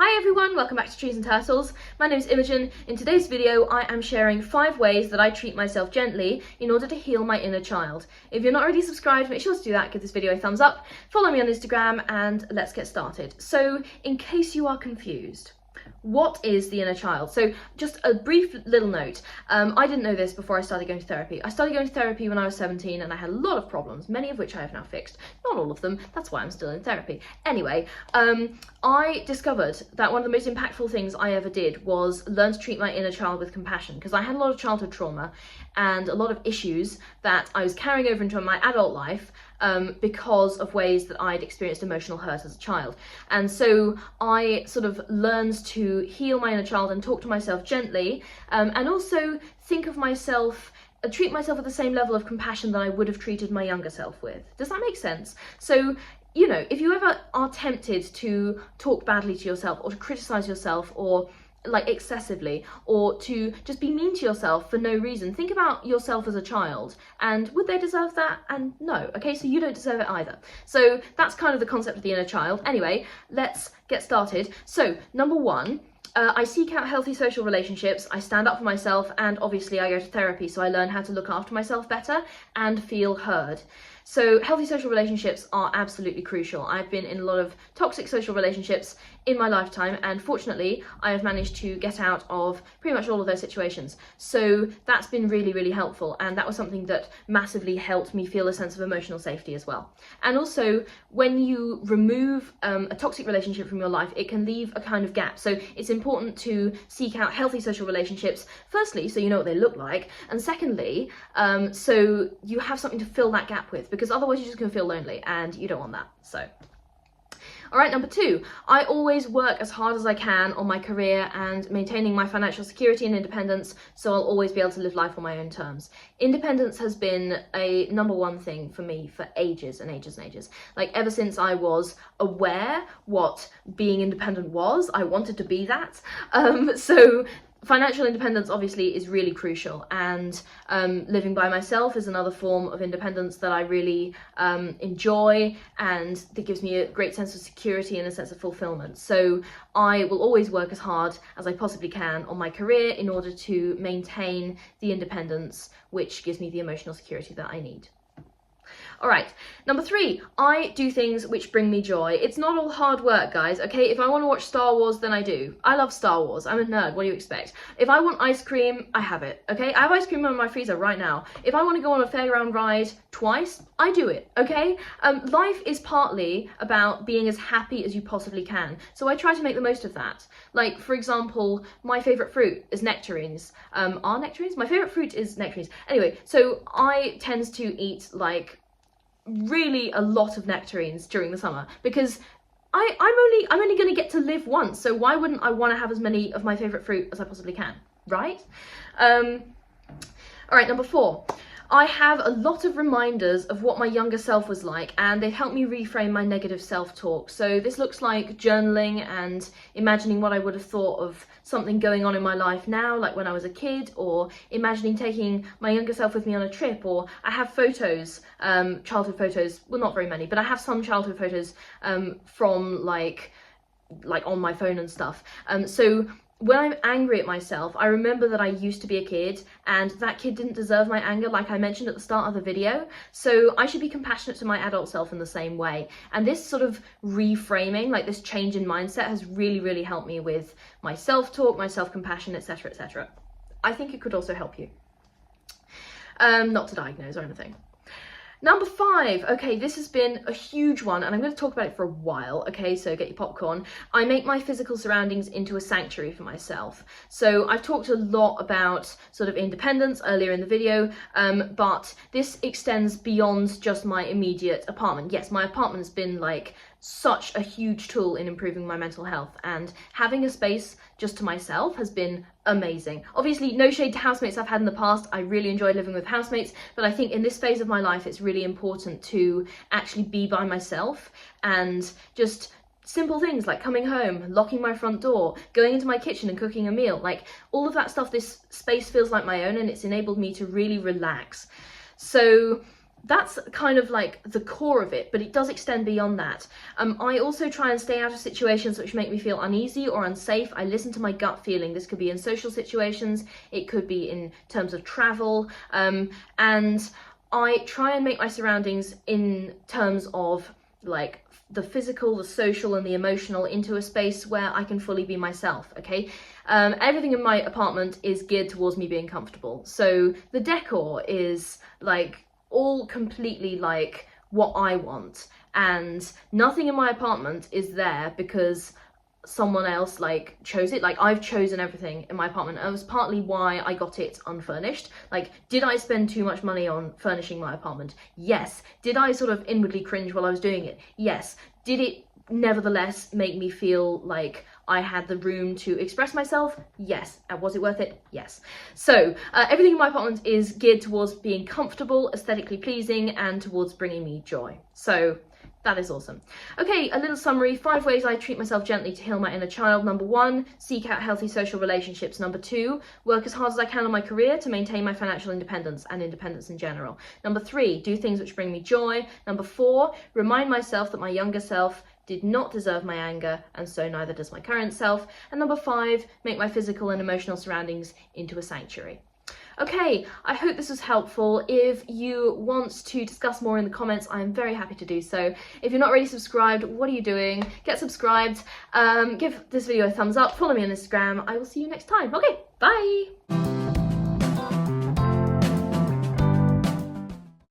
Hi everyone, welcome back to Trees and Turtles. My name is Imogen. In today's video, I am sharing 5 ways that I treat myself gently in order to heal my inner child. If you're not already subscribed, make sure to do that, give this video a thumbs up, follow me on Instagram, and let's get started. So, in case you are confused, what is the inner child? So just a brief little note. I didn't know this before I started going to therapy. I started going to therapy when I was 17 and I had a lot of problems, many of which I have now fixed. Not all of them, that's why I'm still in therapy. Anyway, I discovered that one of the most impactful things I ever did was learn to treat my inner child with compassion, because I had a lot of childhood trauma and a lot of issues that I was carrying over into my adult life because of ways that I'd experienced emotional hurt as a child. And so I sort of learned to heal my inner child and talk to myself gently, and also think of myself, treat myself with the same level of compassion that I would have treated my younger self with. Does that make sense? So, you know, if you ever are tempted to talk badly to yourself or to criticize yourself or like excessively, or to just be mean to yourself for no reason, think about yourself as a child and would they deserve that? And no, okay, so you don't deserve it either. So that's kind of the concept of the inner child. Anyway, let's get started. So number 1, I seek out healthy social relationships, I stand up for myself, and obviously I go to therapy, so I learn how to look after myself better and feel heard. So healthy social relationships are absolutely crucial. I've been in a lot of toxic social relationships in my lifetime, and fortunately I have managed to get out of pretty much all of those situations. So that's been really, really helpful, and that was something that massively helped me feel a sense of emotional safety as well. And also, when you remove a toxic relationship from your life, it can leave a kind of gap. So it's important to seek out healthy social relationships, firstly, so you know what they look like, and secondly, so you have something to fill that gap with, because otherwise you're just going to feel lonely, and you don't want that. So, all right, number 2, I always work as hard as I can on my career and maintaining my financial security and independence, so I'll always be able to live life on my own terms. Independence has been a number 1 thing for me for ages and ages and ages. Like, ever since I was aware what being independent was, I wanted to be that. So financial independence obviously is really crucial, and living by myself is another form of independence that I really enjoy, and that gives me a great sense of security and a sense of fulfillment. So I will always work as hard as I possibly can on my career in order to maintain the independence, which gives me the emotional security that I need. All right, number 3, I do things which bring me joy. It's not all hard work, guys, okay? If I want to watch Star Wars, then I do. I love Star Wars. I'm a nerd. What do you expect? If I want ice cream, I have it, okay? I have ice cream in my freezer right now. If I want to go on a fairground ride twice, I do it, okay? Life is partly about being as happy as you possibly can, so I try to make the most of that. Like, for example, my favourite fruit is nectarines. Are nectarines? My favourite fruit is nectarines. Anyway, so I tend to eat, like, really a lot of nectarines during the summer, because I'm only going to get to live once, so why wouldn't I want to have as many of my favourite fruit as I possibly can, right? All right, number 4. I have a lot of reminders of what my younger self was like, and they've helped me reframe my negative self-talk. So this looks like journaling and imagining what I would have thought of something going on in my life now, like when I was a kid, or imagining taking my younger self with me on a trip. Or I have photos, childhood photos, well, not very many, but I have some childhood photos from like on my phone and stuff. So when I'm angry at myself, I remember that I used to be a kid, and that kid didn't deserve my anger, like I mentioned at the start of the video. So I should be compassionate to my adult self in the same way. And this sort of reframing, like this change in mindset, has really, really helped me with my self-talk, my self-compassion, etc., etc. I think it could also help you. Not to diagnose or anything. Number 5, okay, this has been a huge one, and I'm going to talk about it for a while, okay, so get your popcorn. I make my physical surroundings into a sanctuary for myself. So I've talked a lot about sort of independence earlier in the video, but this extends beyond just my immediate apartment. Yes, my apartment has been like such a huge tool in improving my mental health, and having a space just to myself has been amazing. Obviously, no shade to housemates I've had in the past. I really enjoyed living with housemates, but I think in this phase of my life it's really important to actually be by myself, and just simple things like coming home, locking my front door, going into my kitchen and cooking a meal, like all of that stuff. This space feels like my own, and it's enabled me to really relax. So that's kind of like the core of it, but it does extend beyond that. I also try and stay out of situations which make me feel uneasy or unsafe. I listen to my gut feeling. This could be in social situations, it could be in terms of travel, and I try and make my surroundings in terms of like the physical, the social and the emotional into a space where I can fully be myself, okay? Everything in my apartment is geared towards me being comfortable. So the decor is like all completely like what I want, and nothing in my apartment is there because someone else like chose it. Like, I've chosen everything in my apartment. It was partly why I got it unfurnished. Like, did I spend too much money on furnishing my apartment? Yes. Did I sort of inwardly cringe while I was doing it? Yes. Did it nevertheless make me feel like I had the room to express myself? Yes. And was it worth it? Yes. So everything in my apartment is geared towards being comfortable, aesthetically pleasing, and towards bringing me joy. So that is awesome. Okay, a little summary. 5 ways I treat myself gently to heal my inner child. Number 1, seek out healthy social relationships. Number 2, work as hard as I can on my career to maintain my financial independence and independence in general. Number 3, do things which bring me joy. Number 4, remind myself that my younger self did not deserve my anger, and so neither does my current self. And number 5, make my physical and emotional surroundings into a sanctuary. Okay, I hope this was helpful. If you want to discuss more in the comments, I'm very happy to do so. If you're not already subscribed, what are you doing? Get subscribed, give this video a thumbs up, follow me on Instagram. I will see you next time. Okay, bye!